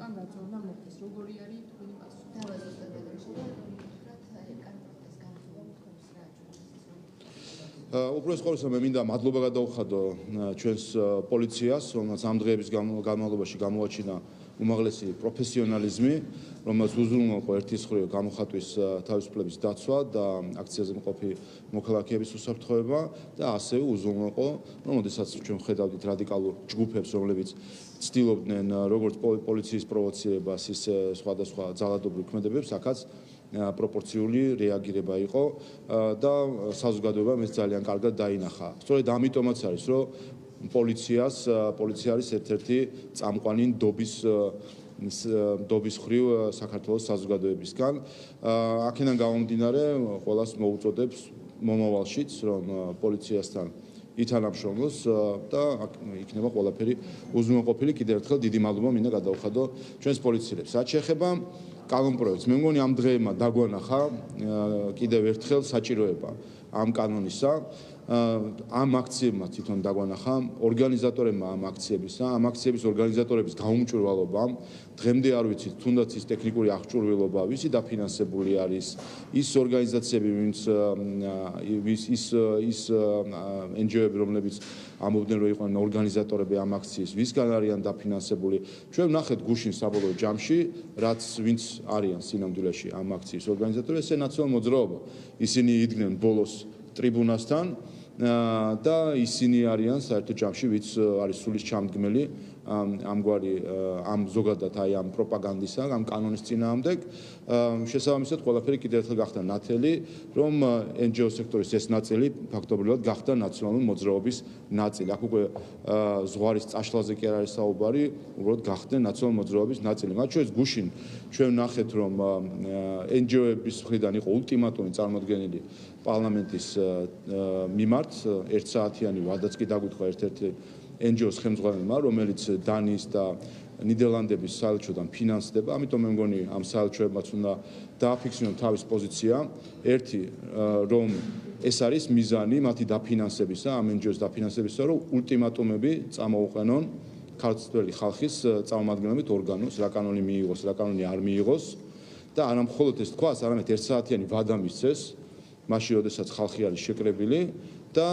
ამ რაც უნდა მოხდეს, როგორი არის თქვენი პასუხი? უპირველეს ყოვლისა მე მინდა მადლობა გადავხადო ჩვენს პოლიციას, რომელსაც ამ დღეების განმავლობაში გამოაჩინა უმაღლესი პროფესიონალიზმი, რომელსაც უზრუნველყო ერთის მხრივ გამოხატვის თავისუფლების დაცვა და აქციაზე მყოფი მოქალაქეების უსაფრთხოება და ასევე უზრუნველყო, როდესაც ჩვენ ხედავდით რადიკალურ ჯგუფებს, რომლებიც ცდილობდნენ როგორც პოლიციის პროვოცირებას, ისე სხვადასხვა ძალადობრივ ქმედებებს, აქაც პროპორციული რეაგირება იყო და საზოგადოებამ ეს ძალიან კარგად დაინახა. სწორედ ამიტომაც არის, რომ პოლიცია არის ერთ-ერთი წამყვანი დობის მხრივ საქართველოს საზოგადოებისგან. აქედან გამომდინარე, ყველას მოუწოდებს მომავალშიც, რომ პოლიციასთან ითანამშრომლოს და იქნება ყველაფერი უზრუნველყოფილი. კიდევ ერთხელ დიდი მადლობა მინდა გადავხადო ჩვენს პოლიციელებს. რაც შეეხება კანონპროექტს, მე მგონი ამ დღეებმა დაგვანახა კიდევ ერთხელ საჭიროება ამ კანონისა. ამ აქციებმა თვითონ დაგვანახა ორგანიზატორებმა ამ აქციების ორგანიზატორების გაუმჭვირვალობამ. დღემდე არ ვიცით, თუნდაც ის ტექნიკური აღჭურვილობა, ვისი დაფინანსებული არის, ის ორგანიზაციები, ის NGO-ები, რომლებიც ამბობდნენ, რომ იყვნენ ორგანიზატორები ამ აქციის, ვისგან არიან დაფინანსებული. ჩვენ ვნახეთ გუშინ საბოლოო ჯამში, ვინც არიან სინამდვილეში ამ აქციის ორგანიზატორები, ეს ნაციონალური მოძრაობა. ისინი იდგნენ ბოლოს ტრიბუნასთან და ისინი არიან საერთო ჯამში, ვინც არის სულის ჩამდგმელი ამ ზოგადად ამ პროპაგანდისა, ამ კანონის წინააღმდეგ. შესაბამისად, ყველაფერი კიდევ ერთხელ გახდა ნათელი, რომ NGO სექტორის ეს ნაწილი ფაქტობრივად გახდა ნაციონალური მოძრაობის ნაწილი. აქ უკვე ზღვარის წაშლაზე კი არ არის საუბარი, უბრალოდ გახდნენ ნაციონალური მოძრაობის ნაწილი. მათ შორის გუშინ ჩვენ ვნახეთ, რომ NGO-ების მხრიდან იყო ულტიმატუმი წარმოდგენილი პარლამენტის მიმართ, 1 საათიანი ვადაც კი დაგვითხა ერთ-ერთი NGO-ს ხელმძღვანელმა, რომელიც დანიის და ნიდერლანდების საელჩოდან ფინანსდება. ამიტომ მე მგონი ამ საელჩოებმაც უნდა დააფიქსირონ თავის პოზიცია. ერთი, რომ ეს არის მიზანი მათი დაფინანსებისა, ამ NGO-ს დაფინანსებისა, რომ ულტიმატუმები წამოუყენონ ქართველი ხალხის წარმომადგენლობით ორგანოს, რა კანონი მიიღოს, რა კანონი არ მიიღოს და არა მხოლოდ ეს თქვას, არამედ 1 საათიანი ვადა მისცეს, მაშინ როდესაც ხალხი არის შეკრებილი და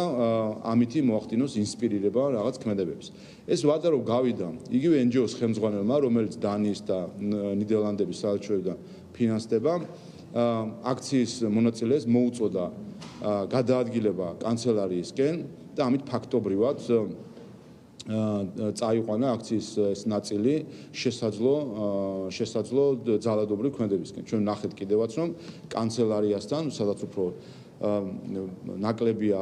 ამითი მოახდინოს ინსპირირება რაღაც ქმედებებს. ეს ვადა რომ გავიდა იგივე NGO-ს ხელმძღვანელმა, რომელიც დანიის და ნიდერლანდების საელჩოებიდან ფინანსდება, აქციის მონაწილეს მოუწოდა გადაადგილება კანცელარიისკენ და ამით ფაქტობრივად წაიყვანა აქციის ეს ნაწილი შესაძლო ძალადობრივ ქმედებისკენ. ჩვენ ვნახეთ კიდევაც, რომ კანცელარიასთან, სადაც უფრო ნაკლებია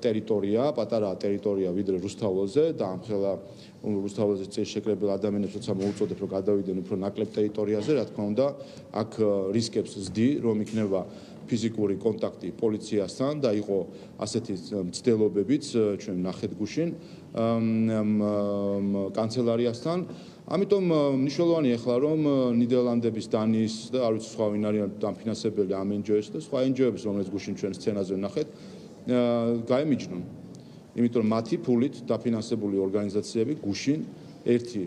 ტერიტორია, პატარა ტერიტორია ვიდრე რუსთაველზე და ამხელა რუსთაველზე შეკრებილ ადამიანებს როცა მოუწოდებ, რომ გადავიდნენ უფრო ნაკლებ ტერიტორიაზე, რა თქმა უნდა, აქ რისკებს ზდი, რომ იქნება ფიზიკური კონტაქტი პოლიციასთან და იყო ასეთი მცდელობებიც, ჩვენ ვნახეთ გუშინ კანცელარიასთან. ამიტომ მნიშვნელოვანია ახლა, რომ ნიდერლანდების, დანიის და არ ვიცი სხვა ვინ არიან დაფინანსებელი ამ NGO-ს და სხვა NGO-ებს, რომელიც გუშინ ჩვენ სცენაზე ვნახეთ, გაემიჯნონ. იმიტომ რომ მათი ფულით დაფინანსებული ორგანიზაციები გუშინ ერთი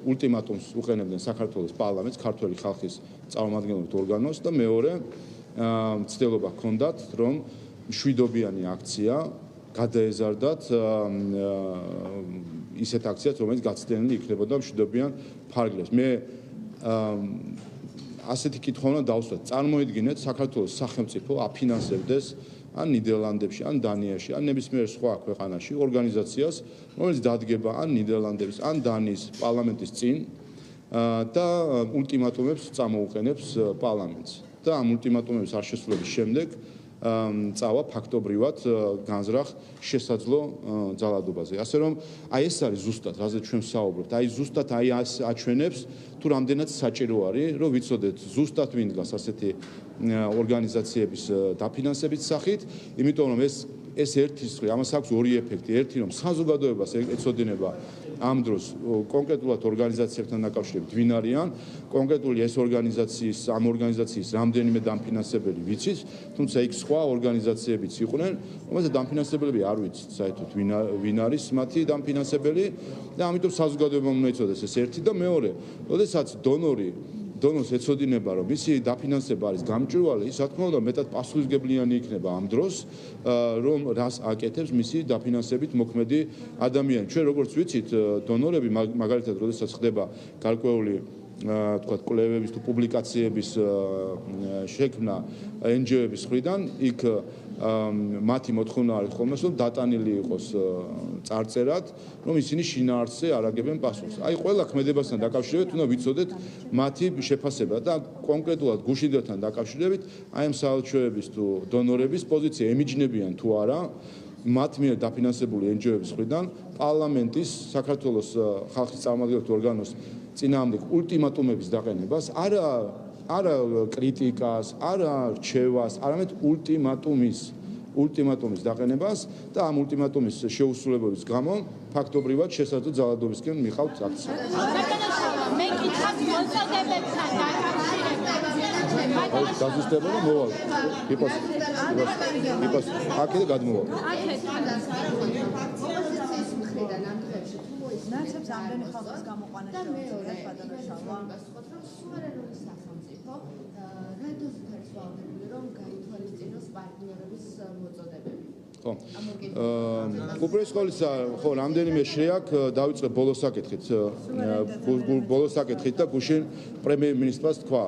ულტიმატუმს უყენებდნენ საქართველოს პარლამენტს, ქართველი ხალხის წარმომადგენლობით ორგანოს და მეორე მცდელობა ჰქონდათ, რომ მშვიდობიანი აქცია გადაეზარდათ ისეთ აქციას, რომელიც გაცდენილი იქნებოდა მშვიდობიან ფარგლებს. მე ასეთი კითხვა უნდა დავსვათ. წარმოიდგინეთ, საქართველოს სახელმწიფო აფინანსებდეს ან ნიდერლანდებში, ან დანიაში, ან ნებისმიერ სხვა ქვეყანაში ორგანიზაციას, რომელიც დადგება ან ნიდერლანდების, ან დანიის პარლამენტის წინ და ულტიმატუმებს წამოუყენებს პარლამენტს. და ამ ულტიმატუმების არ შესრულების შემდეგ წავა ფაქტობრივად განზრახ შესაძლო ძალადობაზე. ასე რომ აი ეს არის ზუსტად, რაზე ჩვენ ვსაუბრობთ. აი ზუსტად აჩვენებს თუ რამდენად საჭირო არის, რომ ვიცოდეთ ზუსტად ვინ დგას ასეთი ორგანიზაციების დაფინანსების სახით, იმიტომ რომ ეს ერთის ამას აქვს ორი ეფექტი. ერთი რომ საზოგადოებას ეცოდინება ამ დროს კონკრეტულად ორგანიზაციებთან დაკავშირებით ვინ არიან, კონკრეტული ეს ამ ორგანიზაციის რამდენიმე დამფინანსებელი ვიცით, თუმცა იქ სხვა ორგანიზაციებიც იყვნენ, რომელსაც დამფინანსებლები არ ვიცით საერთოდ ვინ არის მათი დამფინანსებელი და ამიტომ საზოგადოებამ უნდა იცოდეს ეს ერთი და მეორე, როდესაც დონორს ეცოდინება, რომ მისი დაფინანსება არის გამჭვირვალე, ის რა თქმა უნდა მეტად პასუხისმგებლიანი იქნება ამ დროს, რომ რას აკეთებს მისი დაფინანსებით მოქმედი ადამიანი. ჩვენ როგორც ვიცით, დონორები მაგალითად, როდესაც ხდება გარკვეული თქვა კვლევების თუ პუბლიკაციების შექმნა NGO-ების მხრიდან, იქ მათი მოთხოვნა არის ხოლმე, რომ დატანილი იყოს წარწერად, რომ ისინი შინაარსზე არ აგებენ პასუხს. აი ყველა ქმედებასთან დაკავშირებით უნდა ვიცოდეთ მათი შეფასება და კონკრეტულად გუშინდელთან დაკავშირებით აი ამ საელჩოების თუ დონორების პოზიცია ემიჯნებიან თუ არა მათ მიერ დაფინანსებული NGO-ების მხრიდან პარლამენტის საქართველოს ხალხის წარმომადგენელთა ორგანოს წინააღმდეგ ულტიმატუმების დაყენებას, არა კრიტიკას, არა რჩევას, არამედ ულტიმატუმის დაყენებას და ამ ულტიმატუმის შეუსრულებლობის გამო ფაქტობრივად შესაძლო ძალადობისკენ მიყავთ აქცია. მე კითხავ მოწოდებებთან დაკავშირებით. გაზუსტება და მოვალ. იპოს. აქედან გადმოვალ. ნაცებს ამდენი ხალხის გამოყვანა შეუძლია გადანაშავა. სუვერენული სახელმწიფო რადოსით არის ვალდებული, რომ გაითვალისწინოს პარტნიორების მოწოდებები. ხო. უპირისხოლისა, ხო, რამდენიმე შეაქ დავიწყე ბოლოს საკითხით და გუშინ პრემიერ-მინისტრს თქვა,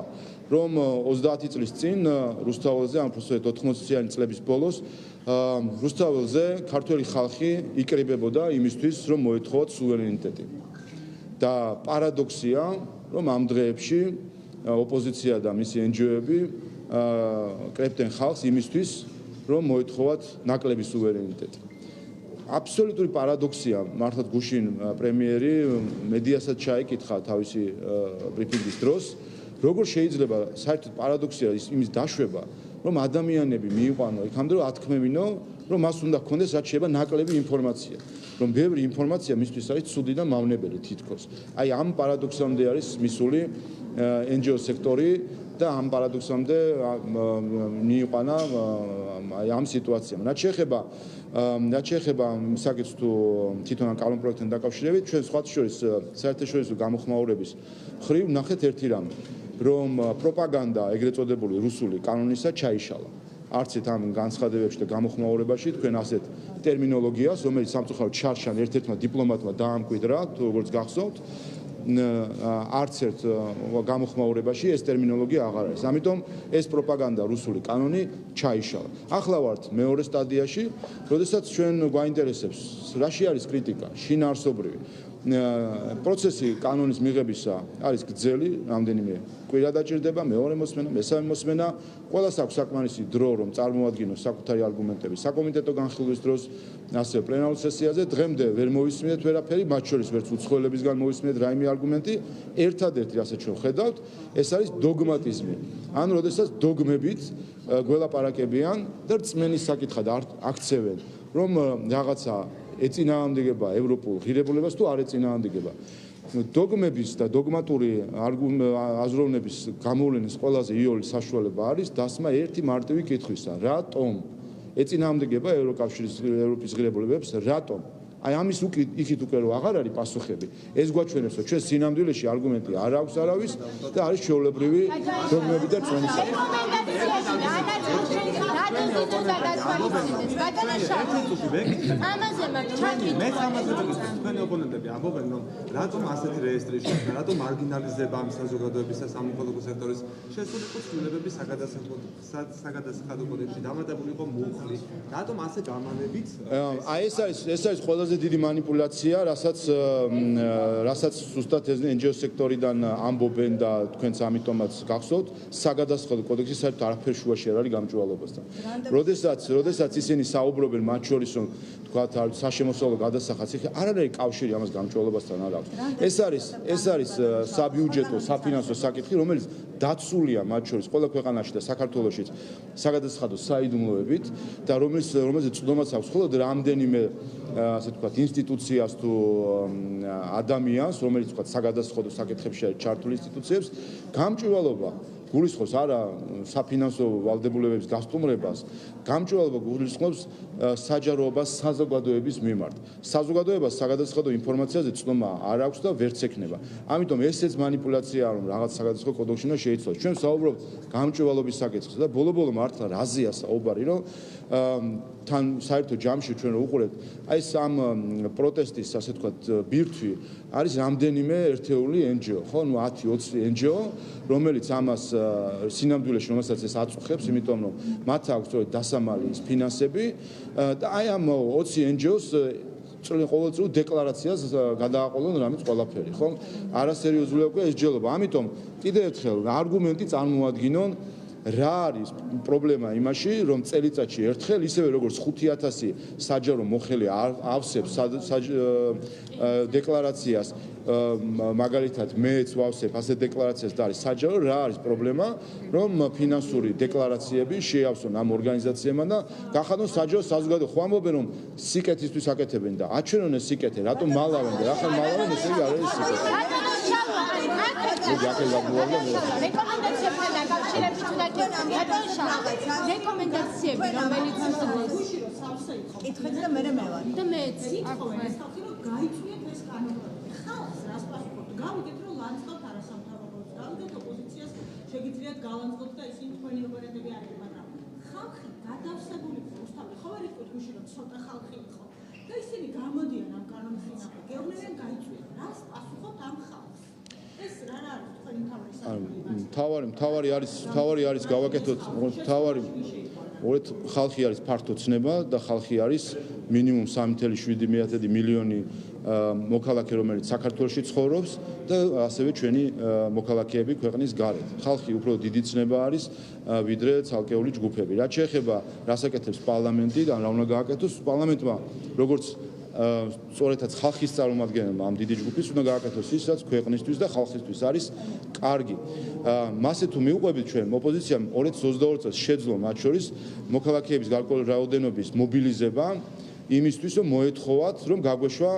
რომ 30 წლის წინ რუსთაველზე, ან უბრალოდ 80-იანი წლების ბოლოს რუსთაველზე ქართველი ხალხი იკრიბებოდა იმისთვის, რომ მოეთხოვათ სუვერენიტეტი. და პარადოქსია, რომ ამ დღეებში ოპოზიცია და მისი NGO-ები კრებდნენ ხალხს იმისთვის, რომ მოეთხოვათ ნაკლები სუვერენიტეტი. აბსოლუტური პარადოქსია, მართლაც გუშინ პრემიერი მედიასაც ჩაიკითხა თავისი ბრიფინგის დროს, როგორ შეიძლება საერთოდ პარადოქსია იმის დაშვება, რომ ადამიანები მიიყვანო იქამდე რომ ათქმევინო, რომ მას უნდა ჰქონდეს რაც შეიძლება ნაკლები ინფორმაცია, რომ ბევრი ინფორმაცია მისთვის არის ცუდი და მავნებელი თითქოს. აი ამ პარადოქსამდე არის მისული NGO სექტორი და ამ პარადოქსამდე მიიყვანა აი ამ სიტუაციამ. რაც შეეხება საკითხს თუ თვითონ ამ კანონპროექტთან დაკავშირებით, ჩვენ სხვათა შორის საერთაშორისო გამოხმაურების მხრივ ნახეთ ერთი რამე, რომ პროპაგანდა ეგრეთ წოდებული რუსული კანონისა ჩაიშალა. არცეთ ამ განცხადებებში და გამოხმაურებაში თქვენ ასეთ ტერმინოლოგიას, რომელიც სამწუხაროდ ჩარშან ერთ-ერთმა დიპლომატმა დაამკვიდრა, თუ როგორც გახსოვთ, არც ერთ გამოხმაურებაში ეს ტერმინოლოგია აღარ არის. ამიტომ ეს პროპაგანდა რუსული კანონი ჩაიშალა. ახლა ვართ მეორე სტადიაში, როდესაც ჩვენ გვაინტერესებს, რაში არის კრიტიკა, შინაარსობრივი. პროცესი კანონის მიღებისა არის გრძელი, რამდენიმე კვირა დაჭირდება, მეორე მოსმენა, მესამე მოსმენა, ყველას აქვს საკმარისი დრო, რომ წარმოადგინოს საკუთარი არგუმენტები საკომიტეტო განხილვის დროს, ასევე პლენარულ სესიაზე. დღემდე ვერ მოვისმინეთ ვერაფერი, მათ შორის ვერც უცხოელებისგან მოვისმინეთ რაიმე არგუმენტი. ერთადერთი, რასაც ჩვენ ხედავთ, ეს არის დოგმატიზმი. ანუ როდესაც დოგმებით გველაპარაკებიან და რწმენის საკითხად აქცევენ, რომ რაღაცა ეწინააღმდეგება ევროპულ ღირებულებას თუ არ ეწინააღმდეგება. დოგმების და დოგმატური აზროვნების გამოვლენის ყველაზე იოლი საშუალება არის დასმა ერთი მარტივი კითხვისა: რატომ ეწინააღმდეგება ევროპის ღირებულებებს? რატომ? აი ამის იქით უკვე რომ აღარ არის პასუხები, ეს გვაჩვენებს, რომ ჩვენ სინამდვილეში არგუმენტი არ აქვს არავის და არის ჩვეულებრივი დოგმები და რწმენის საკითხი. თქვენი ოპონენტები ამბობენ, რომ რატომ ასეთი რეესტრი შექმნა, რატომ მარგინალიზება ამ საზოგადოების და სამოქალაქო სექტორის შესულიყო ცვლილებების საგადასახადო კოდექსში დამატებული იყო მუხლი, რატომ ასე გამანებით? აი ეს არის ყველაზე დიდი манипуляция, რასაც ზუსტად ეს NGO სექტორიდან ამბობენ და თქვენც ამიტომაც გახსოვთ, საგადასახადო კოდექსი საერთოდ არაფერ შუაში არ არის გამჭვირვალობასთან. როდესაც ისინი საუბრობენ მათ შორის რომ თქვათ საშემოსავლო გადასახადს არ არის კავშირი ამას გამჭვირვალობასთან არ აქვს. ეს არის საბიუჯეტო, საფინანსო საკითხი, რომელიც დაცულია მათ შორის ყველა ქვეყანაში და საქართველოშიც საგადასახადო საიდუმლოებით და რომელზეც წვდომაც აქვს მხოლოდ რამდენიმე ასე ვთქვათ ინსტიტუციას თუ ადამიანს, რომელიც ვთქვათ საგადასახადო საკითხებში არის ჩართული ინსტიტუციებს, გამჭვირვალობა გულისხმობს არა საფინანსო ვალდებულებების გასტუმრებას, გამჭვირვალობა გულისხმობს საჯაროებას საზოგადოების მიმართ. საზოგადოებას საგადასახადო ინფორმაციაზე ცნობა არ აქვს და ვერც ექნება. ამიტომ ესეც манипуляციაა, რომ რაღაც საგადასახადო კოდექსში უნდა შეიცვალოს. ჩვენ საუბრობთ გამჭვირვალობის საკითხზე და ბოლო-ბოლო მართლა რაზეა საუბარი, რომ თან საერთო ჯამში ჩვენ რო უყურებთ, აი ეს ამ პროტესტის, ასე ვთქვათ, ბირთვი არის რამდენიმე ერთეული NGO, ხო, ნუ 10-20 NGO, რომელიც ამას სინამდვილეში რომელსაც ეს აწუხებს, იმიტომ რომ მათ აქვს სწორედ დასამალი ის ფინანსები და აი ამ 20 NGO-ს ყოველწლიურ დეკლარაციას გადააყოლონ რამეც ყველაფერი, ხო? არასერიოზულია უკვე ეს ჯელობა. ამიტომ კიდევ ერთხელ არგუმენტი წარმოადგინონ რა არის პრობლემა იმაში, რომ წელიწადში ერთხელ ისევე როგორც 5000 საჯარო მოხელი ავსებს დეკლარაციას, მაგალითად მეც ვავსებ ასე დეკლარაციას და არის საჯარო, რა არის პრობლემა, რომ ფინანსური დეკლარაციები შეავსონ ამ ორგანიზაციებმა და გახადონ საჯარო საზოგადოება. ხო ამბობენ რომ სიკეთისთვის აკეთებენ და აჩვენონ ეს სიკეთე, რატომ მალავენ და ახლა მალავენ ესე იგი არ არის სიკეთე. რეკომენდაციებთან დაკავშირებით უნდა რეკომენდაციები რომელიც კითხეთ და მე ვარ და მეც გაიწვიეთ ეს კანონი. ხალხს რას პასუხობთ? გავიგეთ რომ ლანძღავთ არასამთავრობოებს, გავიგეთ ოპოზიციას შეგიძლიათ გალანძღოთ და ისინი თქვენი ოპონენტები არიან, მაგრამ ხალხი გადავსებული უბრალოდ ხო არ იყო გუშინ რომ ცოტა ხალხი იყო და ისინი გამოდიან ამ კანონის წინააღმდეგ. გეუბნებიან გაიწვიეთ, რას პასუხობთ ამ ხალხს? ეს რა არის თქვენი თავარი არის გავაკეთოთ ხალხი არის ფართო ცნება და ხალხი არის მინიმუმ 3.7 მილიონი მოქალაქე, რომელიც საქართველოში ცხოვრობს და ასევე ჩვენი მოქალაქეები ქვეყნის გარეთ. ხალხი უფრო დიდი ცნება არის ვიდრე ცალკეული ჯგუფები. რაც შეეხება რას აკეთებს პარლამენტი და რა უნდა გააკეთოს, პარლამენტმა როგორც სწორედაც ხალხის წარმომადგენელმა ამ დიდი ჯგუფის უნდა გააკეთოს ის, რაც ქვეყნისთვის და ხალხისთვის არის კარგი. მასე თუ მიუყვებით ჩვენ ოპოზიციამ 2022 წელს შეძლო მათ შორის მოქალაქეების გარკვეული რაოდენობის მობილიზება იმისთვის, რომ მოეთხოვათ, რომ გაგვეშვა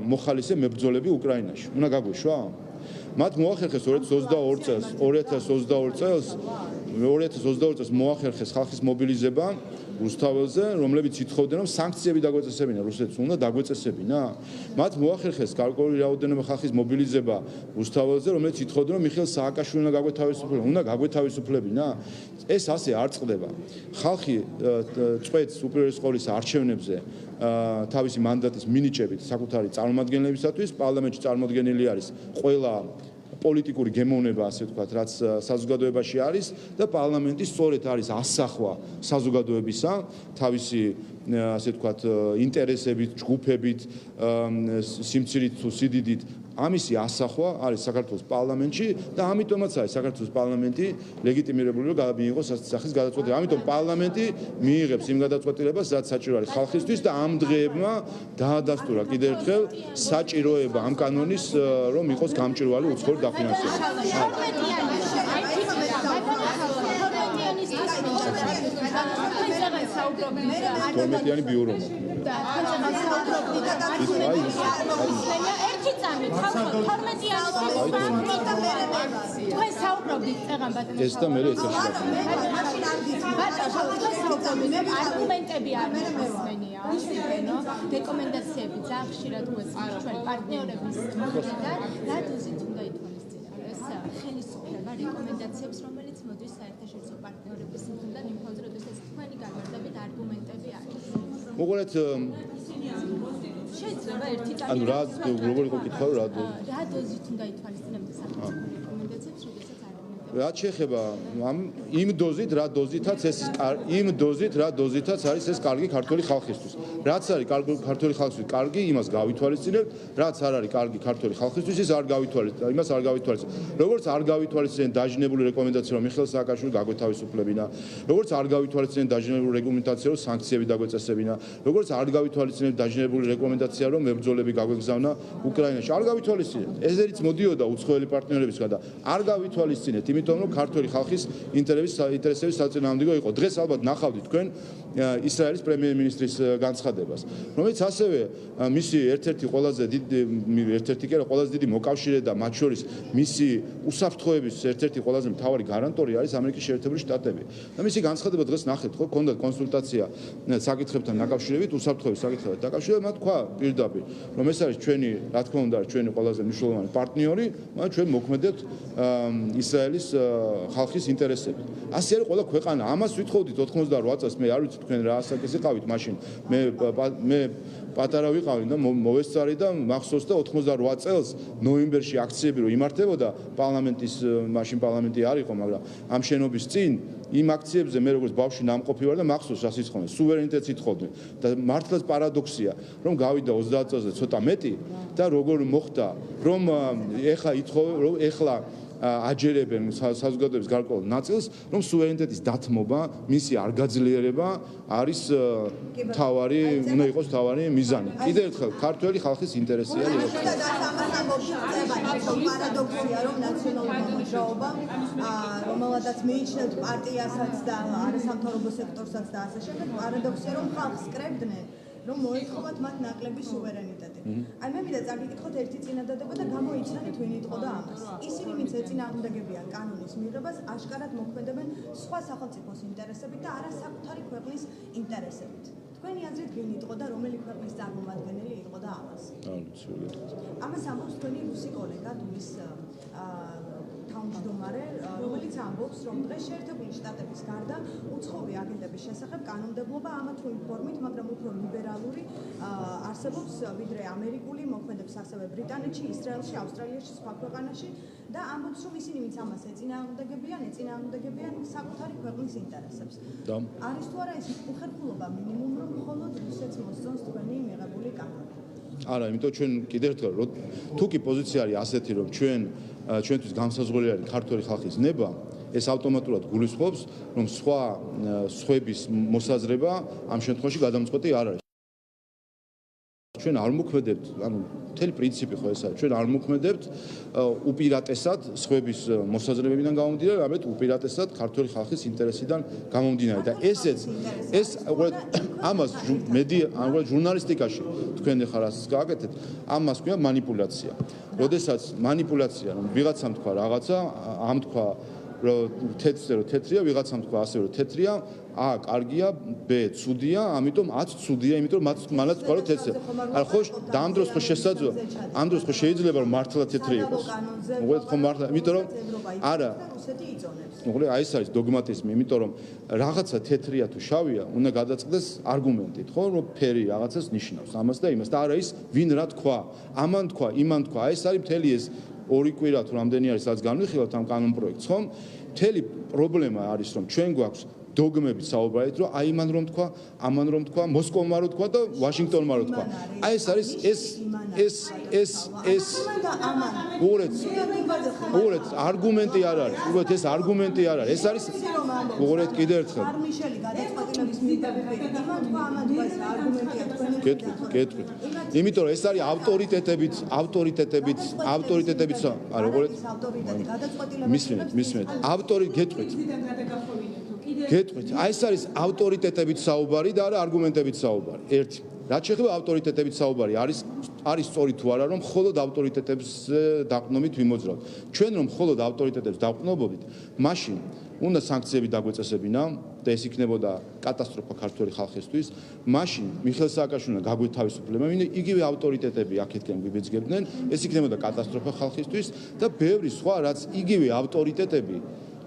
მოხალისე მებრძოლები უკრაინაში. უნდა გაგვეშვა? მათ მოახერხეს 2022 წელს მოახერხეს ხალხის მობილიზება რუსთაველზე, რომლებიც ითხოვდნენ, რომ სანქციები დაგვეწესებინა რუსეთს, უნდა დაგვეწესებინა. მათ მოახერხეს გარკვეული რაოდენობა ხალხის მობილიზება რუსთაველზე, რომლებიც ითხოვდნენ, რომ მიხეილ სააკაშვილი უნდა გაგვეთავისუფლებინა. ეს ასე არ წყდება. ხალხი წვეთს უპირველეს ყოვლისა არჩევნებზე თავისი მანდატის მინიჭებით საკუთარი წარმომადგენლებისათვის, პარლამენტში წარმოდგენილი არის ყველა პოლიტიკური გემოვნება, ასე ვთქვათ, რაც საზოგადოებაში არის და პარლამენტი სწორედ არის ასახვა საზოგადოებისა, თავისი ასე ვთქვათ, ინტერესებით, ჯგუფებით, სიმცირით თუ სიდიდით ამისი ასახვა არის საქართველოს პარლამენტში და ამიტომაც არის საქართველოს პარლამენტი ლეგიტიმირებული, რომ მიიღოს სახის გადაწყვეტილება. ამიტომ პარლამენტი მიიღებს იმ გადაწყვეტილებას, რაც საჭირო არის ხალხისთვის და ამ დღეებმა დაადასტურა კიდევ ერთხელ საჭიროება ამ კანონის, რომ იყოს გამჭვირვალე უცხოური დაფინანსება. თორმეტიანი ბიურო ეს და მე არგუმენტები არის მოსმენია რეკომენდაციები ძალიან ხშირად უეცრად ჩვენ პარტნიორების მხრიდან რადოსით უნდა ითვალისწინოს ეს ხელისუფლება რეკომენდაციებს რომელიც მოდის საერთაშორისო პარტნიორების მხრიდან იმ ფონზე როდესაც თქვენი განმარტებით არგუმენტები არის მოკლედ შეიძლება ერთი ანუ რა როგორ იყო კითხვა რა დოზით უნდა ითვალისწინებდეს სახელმწიფო რეკომენდაციებს როდესაც რაც შეეხება იმ დოზით რა დოზითაც არის ეს კარგი ქართული ხალხისთვის. რაც არის ქართული ხალხისთვის კარგი, იმას გავითვალისწინებთ, რაც არ არის კარგი ქართული ხალხისთვის, ის არ გავითვალისწინებთ, იმას არ გავითვალისწინებთ. როგორც არ გავითვალისწინებთ დაჟინებული რეკომენდაცია, რომ მიხეილ სააკაშვილი გაგვეთავისუფლებინა, როგორც არ გავითვალისწინებთ დაჟინებული რეკომენდაცია, რომ სანქციები დაგვეწესებინა, როგორც არ გავითვალისწინებთ დაჟინებული რეკომენდაცია, რომ მებრძოლები გაგვეგზავნა უკრაინაში. არ გავითვალისწინებთ. ესერიც მოდიოდა უცხოელი პარტნიორებისგან და არ გავითვალისწინებთ, იმიტომ რომ ქართული ხალხის ინტერესების საწინააღმდეგო იყო. დღეს ალბათ ნახავთ თქვენ ისრაელის პრემიერ-მინისტრის განცხადებას, რომელიც ასევე მისი ერთ-ერთი ყველაზე დიდი მოკავშირე და მათ შორის მისი უსაფრთხოების ერთ-ერთი ყველაზე მთავარი გარანტორი არის ამერიკის შეერთებული შტატები. და მისი განცხადება დღეს ნახეთ, ხო, ჰქონდათ კონსულტაცია საკითხებთან დაკავშირებით, უსაფრთხოების საკითხებთან დაკავშირებით, მათ თქვა პირდაპირ, რომ ეს არის ჩვენი, რა თქმა უნდა, ჩვენი ყველაზე მნიშვნელოვანი პარტნიორი, მაგრამ ჩვენ მოქმედებთ ისრაელის ხალხის ინტერესებით. ასე არის ყველა ქვეყანა. ამას ვითხოვდით 88 წელს, მე არ ვიცი თქვენ რა ასაკის იყავით მაშინ. მე პატარა ვიყავი და მოვესწარი და მახსოვს და 88 წელს ნოემბერში აქციები რო იმართებოდა პარლამენტის მაშინ პარლამენტი არ იყო, მაგრამ ამ შენობის წინ იმ აქციებზე მე როგორც ბავშვი ნამყოფი ვარ და მახსოვს რას ითხოვდნენ, სუვერენიტეტს ითხოვდნენ და მართლაც პარადოქსია, რომ გავიდა 30 წელზე ცოტა მეტი და როგორ მოხდა, რომ ეხლა ითხოვენ, რომ ეხლა აჯერებენ საზოგადოების გარკვეულ ნაწილს, რომ სუვერენიტეტის დათმობა, მისი არ გაძლიერება არის თავარი, უნდა იყოს თავარი მიზანი. კიდევ ერთხელ, ქართველი ხალხის ინტერესია იყო. პარადოქსია, რომ ნაციონალურმა მოძრაობამ, რომელადაც მიიჩნევთ პარტიასაც და არასამთავრობო სექტორსაც და ასე შემდეგ, პარადოქსია, რომ ხალხს კრებდნენ, რომ მოეთხოვათ მათ ნაკლები სუვერენიტეტი. აი მე მინდა წაგიკითხოთ ერთი წინადადება და გამოიჩინოთ ვინ იტყოდა ამას. ისინი ვინც ეწინააღმდეგებიან კანონის მიღებას, აშკარად მოქმედებენ სხვა სახელმწიფოს ინტერესებით და არა საკუთარი ქვეყნის ინტერესებით. თქვენი აზრით ვინ იტყოდა, რომელი ქვეყნის წარმომადგენელი იტყოდა ამას? ამას ამბობს თქვენი რუსი კოლეგა დუმის თავმჯდომარე, რომელიც ამბობს, რომ დღეს შეერთებული შტატების გარდა უცხოური აგენტების შესახებ კანონმდებლობა ამა თუ იმ ფორმით, მაგრამ უფრო ლიბერალური არსებობს ვიდრე ამერიკული, მოქმედებს ასევე ბრიტანეთში, ისრაელში, ავსტრალიაში, სხვა ქვეყანაში და ამბობს, რომ ისინი ვინც ამას ეწინააღმდეგებიან საკუთარი ქვეყნის ინტერესებს. არის თუ არა ეს უხერხულობა მინიმუმ, რომ მხოლოდ რუსეთს მოსწონს თქვენი მიღებული კანონი? არა, იმიტომ ჩვენ კიდევ ერთხელ თუ კი პოზიცია არის ასეთი, რომ ჩვენთვის განსაზღვრელი არის ქართული ხალხის ნება, ეს ავტომატურად გულისხმობს, რომ სხვების მოსაზრება ამ შემთხვევაში გადამწყვეტი არ არის. ჩვენ არ მოქმედებთ, ანუ მთელი პრინციპი ხო ეს არის, ჩვენ არ მოქმედებთ უპირატესად სხვების მოსაზრებებიდან გამომდინარე, არამედ უპირატესად ქართული ხალხის ინტერესიდან გამომდინარე და ეს ამას ჟურნალისტიკაში თქვენ ახლა რას გააკეთეთ, ამას ქვია მანიპულაცია. როდესაც მანიპულაცია, რომ ვიღაცამ თქვა რაღაცა, ამ თქვა რომ თეთრია, ვიღაცამ თქვა ასე რომ თეთრია, ა კარგია, ბ ცუდია, ამიტომ აც ცუდია, იმიტომ რომ მანაც თქვა რომ თეთრია. არა ხო, და ამ დროს ხო შესაძლოა, ამ დროს ხო შეიძლება რომ მართლა თეთრი იყოს. მოგეთ ხო მართლა, იმიტომ რომ არა მოკლედ აი ეს არის დოგმატიზმი, იმიტომ რომ რაღაცა თეთრია თუ შავია, უნდა გადაწყდეს არგუმენტით, ხო, რომ ფერი რაღაცას ნიშნავს, ამას და იმას და არა ის ვინ რა თქვა, ამან თქვა, იმან თქვა, ეს არის მთელი ეს ორი კვირა თუ რამდენი არის რაც განვიხილავთ ამ კანონ პროექტს, ხო? მთელი პრობლემა არის რომ ჩვენ გვაქვს დოგმებით საუბრით, რომ აი მან რომ თქვა, ამან რომ თქვა, მოსკოვმა რომ თქვა და ვაშინგტონმა რომ თქვა. აი ეს არის ეს უღურეთ არგუმენტი არ არის. უბრალოდ ეს არგუმენტი არ არის. ეს არის უღურეთ კიდევ ერთხელ. მიშელი გადაწყვეტილების მიღების იმან თქვა, ამან თქვა ეს არგუმენტია თქვენი. გეტყვით. იმიტომ რომ ეს არის ავტორიტეტებით, არა უღურეთ. მისმენთ. გეტყვით. აი ეს არის ავტორიტეტებით საუბარი და არა არგუმენტებით საუბარი. ერთი. რაც შეეხება ავტორიტეტებით საუბარი, არის სწორი თუ არა, რომ მხოლოდ ავტორიტეტებს დაყრდნობით ვიმოძრავთ. ჩვენ რომ მხოლოდ ავტორიტეტებს დავყრდნობოდით, მაშინ უნდა სანქციები დაგვეწესებინა და ეს იქნებოდა კატასტროფა ქართული ხალხისთვის. მაშინ მიხეილ სააკაშვილმა გაგვეთავისუფლება, იგივე ავტორიტეტები აქეთკენ გვიბიძგებდნენ, ეს იქნებოდა კატასტროფა ხალხისთვის და ბევრი სხვა, რაც იგივე ავტორიტეტები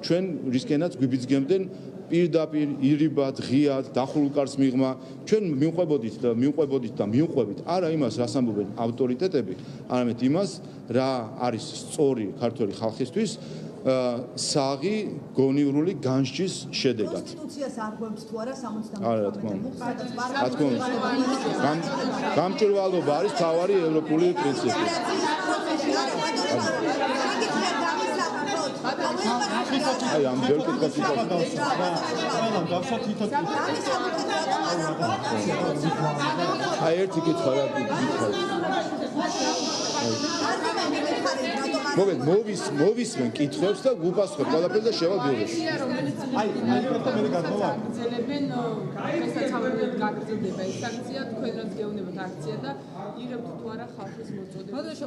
ჩვენ რისკენაც გვიბიძგებდნენ პირდაპირ, ირიბად, ღიად, დახურულ კარს მიღმა, ჩვენ მივყვებოდით და მივყვებით არა იმას, რას ამბობენ ავტორიტეტები, არამედ იმას, რა არის სწორი ქართული ხალხისთვის საღი გონივრული განსჯის შედეგად. კონსტიტუციას არღვევს თუ არა 70 არა, რა თქმა უნდა. რა თქმა უნდა. გამჭვირვალობა არის თავარი ევროპული პრინციპი. აი ამ ვერ კითხავს აი ერთი კითხვა რა გითხარ მოგეთ მოვისმენ კითხვებს და გუპასხებ ყველაფერს და შევაგებთ აი მე გადმოვა ძლებენ შესაძლებლად გაგრძელდება ეს აქცია თქვენ რაც გეუბნებათ აქცია და იღებთ თუ არა ხალხის მოწოდებას მოდეშო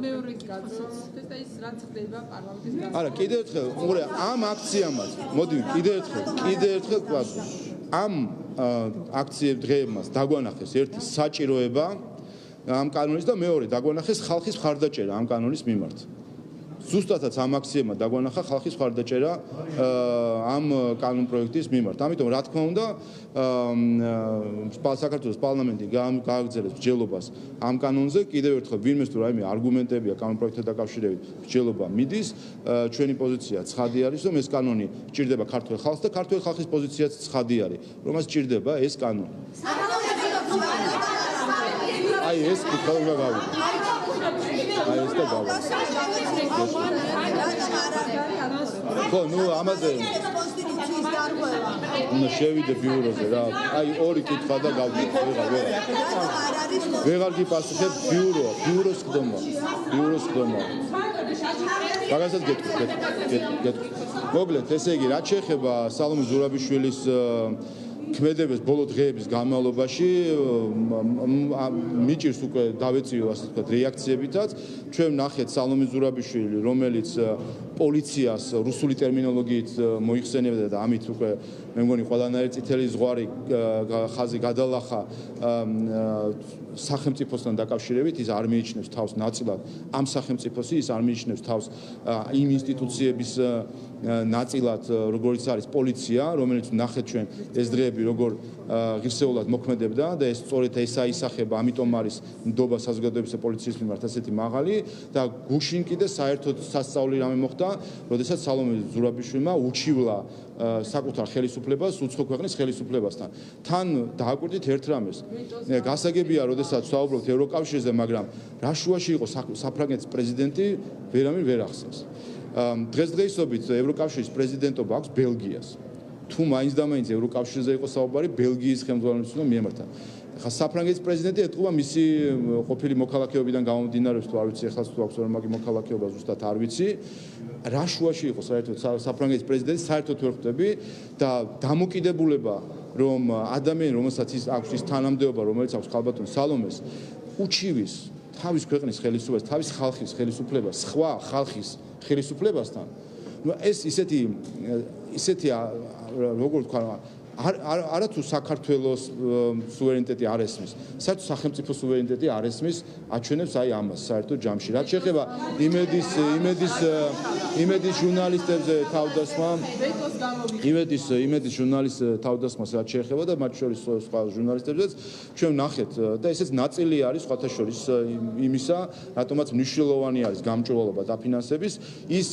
მეორე კითხვაც და ის რაც ხდება პარლამენტის გასაგებად არა კიდევ ერთხელ უყურე ამ აქციამაც მოდი კიდევ ერთხელ გვასწავლო ამ აქციებს დღეებმაც დაგვანახეს ერთი საჭიროება ამ კანონის და მეორე დაგვანახეს ხალხის მხარდაჭერა ამ კანონის მიმართ. ზუსტადაც ამ აქციებმა დაგვანახა ხალხის მხარდაჭერა ამ კანონ პროექტის მიმართ. ამიტომ რა თქმა უნდა საქართველოს პარლამენტი გააგრძელებს მსჯელობას ამ კანონზე. კიდევ ერთხელ ვინმეს თუ რაიმე არგუმენტებია კანონ პროექტთან დაკავშირებით მსჯელობა მიდის. ჩვენი პოზიცია ცხადი არის, რომ ეს კანონი სჭირდება ქართულ ხალხს და ქართული ხალხის პოზიციაც ცხადი არის, რომ მას სჭირდება ეს კანონი. აი ეს კითხვა უნდა გავიგო. აი ეს და გავიგო. ხო, ნუ ამაზე უნდა შევიდე ბიუროზე რა. აი ორი კითხვა და გავიგო. ვეღარ გიპასუხებ ბიუროს ხდომა. მაგასაც გეტყვი. მოკლედ, ესე იგი, რაც შეეხება სალომე ზურაბიშვილის ქმედების ბოლო დღეების განმავლობაში მიჭირს უკვე დავეწიო ასე ვთქვათ რეაქციებითაც ჩვენ ნახეთ სალომე ზურაბიშვილი რომელიც პოლიციას რუსული ტერმინოლოგიით მოიხსენებდა და ამით უკვე მე მგონი ყველანაირი წითელი ზღვარი ხაზი გადალახა სახელმწიფოსთან დაკავშირებით ის არ მიიჩნევს თავს ნაწილად ამ სახელმწიფოსი ის არ მიიჩნევს თავს იმ ინსტიტუციების ნაწილად როგორიც არის პოლიცია რომელიც ნახეთ ჩვენ ეს დღეები როგორ ღირსეულად მოქმედებდა და ეს სწორედ ეს აისახება ამიტომ არის ნდობა საზოგადოებისა პოლიციის მიმართ ასეთი მაღალი და გუშინ კიდე საერთოდ სასწაული რამე მოხდა როდესაც სალომე ზურაბიშვილმა უჩივლა საკუთარ ხელისუფლებას უცხო ქვეყნის ხელისუფლებასთან თან დააკვირდით ერთ რამეს გასაგებია როდესაც საუბრობთ ევროკავშირზე მაგრამ რა შუაში იყო საფრანგეთის პრეზიდენტი ვერავინ ვერ ახსენს დღესდღეობით ევროკავშირის პრეზიდენტობა აქვს ბელგიას თუ მაინც და მაინც ევროკავშირზე იყო საუბარი ბელგიის ხელმძღვანელობის უნდა მიემართა ხა საფრანგეთის პრეზიდენტი ეთყობა მისი ყოფილი მოქალაქეობიდან გამომდინარეობს თუ არ ვიცი ეხლა თუ აქვს რომ მაგი მოქალაქეობა ზუსტად არ ვიცი რა შუაში იყო საერთოდ საფრანგეთის პრეზიდენტი საერთოდ ვერ ხვდები და დამოკიდებულება რომ ადამიანი რომელსაც ის აქვს ის თანამდებობა რომელიც აქვს ხალბატონ სალომეს უჩივის თავის ქვეყნის ხელისუფლებას თავის ხალხის ხელისუფლებას სხვა ხალხის ხელისუფლებასთან ну ეს ისეთი როგორ თქვა არათუ საქართველოს სუვერენიტეტი არ ესმის საერთოდ სახელმწიფო სუვერენიტეტი არ ესმის აჩვენებს აი ამას საერთოდ ჯამში რაც შეეხება იმედის ჟურნალისტებზე თავდასხმა იმედის ჟურნალისტ თავდასხმას რაც შეეხება და მათ შორის სხვა ჟურნალისტებზეც ჩვენ ნახეთ და ესეც ნაწილი არის სხვათა შორის იმისა რატომაც მნიშვნელოვანი არის გამჭვირვალობა დაფინანსების ის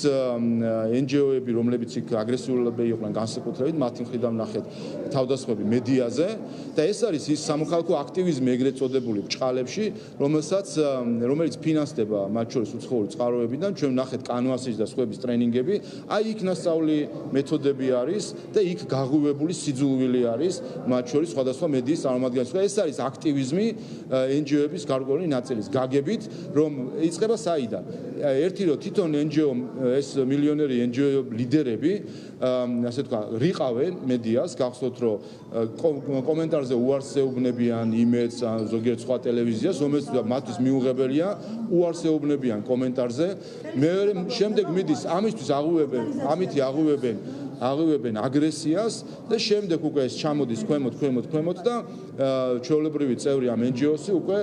NGO-ები რომლებიც იქ აგრესიულები იყვნენ განსაკუთრებით მათი მხრიდან ნახეთ თავდასხმები მედიაზე და ეს არის ის სამოქალაქო აქტივიზმი ეგრეთ წოდებული ბჭყალებში რომელიც ფინანსდება მათ შორის უცხოური წყაროებიდან ჩვენ ნახეთ კანვასის და სხვების ტრენინგები აი იქ ნასწავლი მეთოდები არის და იქ გაღვივებული სიძულვილი არის მათ შორის სხვადასხვა მედიის წარმომადგენლებს ეს არის აქტივიზმი NGO-ების გარკვეული ნაწილის გაგებით რომ იწყება საიდან ერთი რომ თვითონ NGO ეს მილიონერი NGO ლიდერები ასე თქვა რიყავენ მედიას გახსოვთ რომ კომენტარზე უარს ეუბნებიან იმედს ან ზოგიერთ სხვა ტელევიზიას რომელიც მათთვის მიუღებელია უარს ეუბნებიან კომენტარზე მეორე შემდეგ მიდის ამისთვის ამითი აღვივებენ აგრესიას და შემდეგ უკვე ეს ჩამოდის ქვემოთ და ჩვეულებრივი წევრი ამ NGO-სი უკვე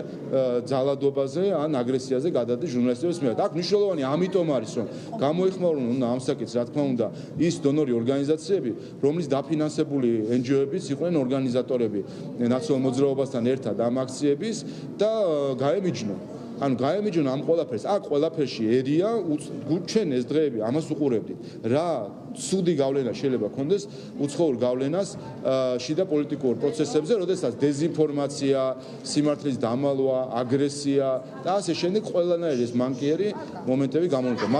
ძალადობაზე ან აგრესიაზე გადადის ჟურნალისტების მიერ. აქ მნიშვნელოვანი ამიტომ არის რომ გამოიხმაურონ უნდა ამ საკითხს რა თქმა უნდა ის დონორი ორგანიზაციები რომლის დაფინანსებული NGO-ებიც იყვნენ ორგანიზატორები ნაციონალურ მოძრაობასთან ერთად ამ აქციების და გაემიჯნონ ანუ გაემიჯონ ამ ყველაფერს, აქ ყველაფერში ერია, ჩვენ ეს დღეები ამას უყურებდით. რა ცუდი გავლენა შეიძლება ქონდეს უცხოურ გავლენას შიდა პოლიტიკურ პროცესებზე, როდესაც დეზინფორმაცია, სიმართლის დამალვა, აგრესია და ასე შემდეგ ყველანაირი ეს მანკიერი მომენტები გამონდება.